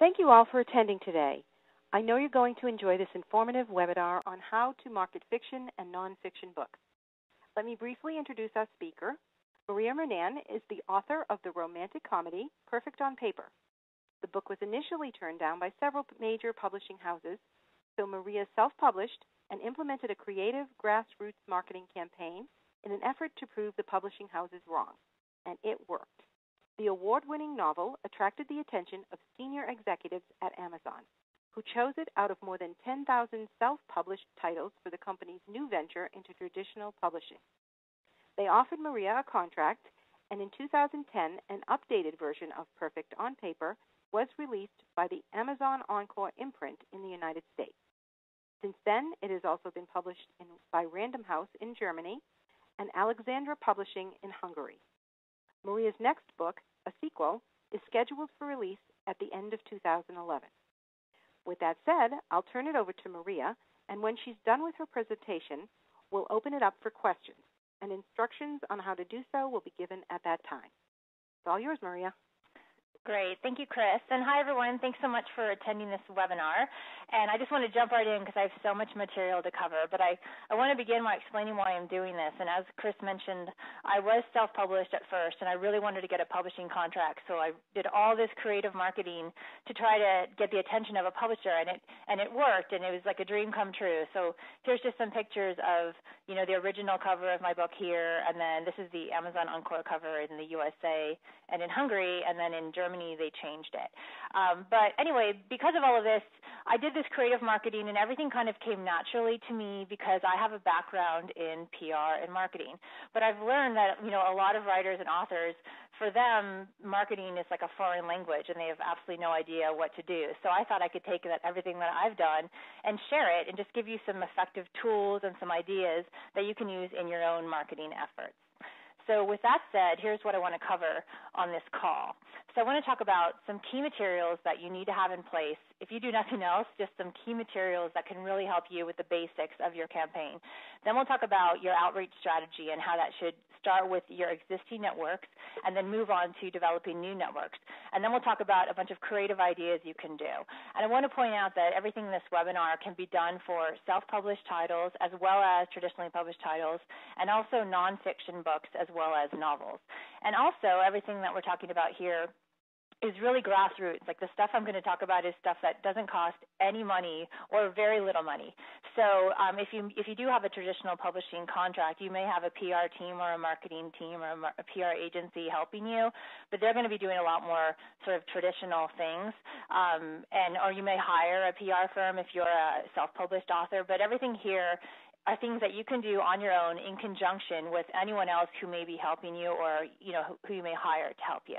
Thank you all for attending today. I know you're going to enjoy this informative webinar on how to market fiction and nonfiction books. Let me briefly introduce our speaker. Maria Renan is the author of the romantic comedy, Perfect on Paper. The book was initially turned down by several major publishing houses, so Maria self-published and implemented a creative grassroots marketing campaign in an effort to prove the publishing houses wrong, and it worked. The award-winning novel attracted the attention of senior executives at Amazon, who chose it out of more than 10,000 self-published titles for the company's new venture into traditional publishing. They offered Maria a contract, and in 2010, an updated version of Perfect on Paper was released by the Amazon Encore imprint in the United States. Since then, it has also been published by Random House in Germany and Alexandra Publishing in Hungary. Maria's next book, a sequel, is scheduled for release at the end of 2011. With that said, I'll turn it over to Maria, and when she's done with her presentation, we'll open it up for questions, and instructions on how to do so will be given at that time. It's all yours, Maria. Great. Thank you, Chris. And hi, everyone. Thanks so much for attending this webinar. And I just want to jump right in because I have so much material to cover. But I want to begin by explaining why I'm doing this. And as Chris mentioned, I was self-published at first, and I really wanted to get a publishing contract. So I did all this creative marketing to try to get the attention of a publisher, and it worked, and it was like a dream come true. So here's just some pictures of, the original cover of my book here, and then this is the Amazon Encore cover in the USA and in Hungary, and then in Germany they changed it. But anyway, because of all of this, I did this creative marketing, and everything kind of came naturally to me because I have a background in PR and marketing. But I've learned that, a lot of writers and authors, for them, marketing is like a foreign language, and they have absolutely no idea what to do. So I thought I could take everything that I've done and share it and just give you some effective tools and some ideas that you can use in your own marketing efforts. So with that said, here's what I want to cover on this call. So I want to talk about some key materials that you need to have in place. If you do nothing else, just some key materials that can really help you with the basics of your campaign. Then we'll talk about your outreach strategy and how that should start with your existing networks and then move on to developing new networks. And then we'll talk about a bunch of creative ideas you can do. And I want to point out that everything in this webinar can be done for self-published titles as well as traditionally published titles, and also nonfiction books as well as novels. And also everything that we're talking about here is really grassroots. Like the stuff I'm going to talk about is stuff that doesn't cost any money or very little money. So if you do have a traditional publishing contract, you may have a PR team or a marketing team or a PR agency helping you, but they're going to be doing a lot more sort of traditional things. Or you may hire a PR firm if you're a self-published author, but everything here are things that you can do on your own in conjunction with anyone else who may be helping you or who you may hire to help you.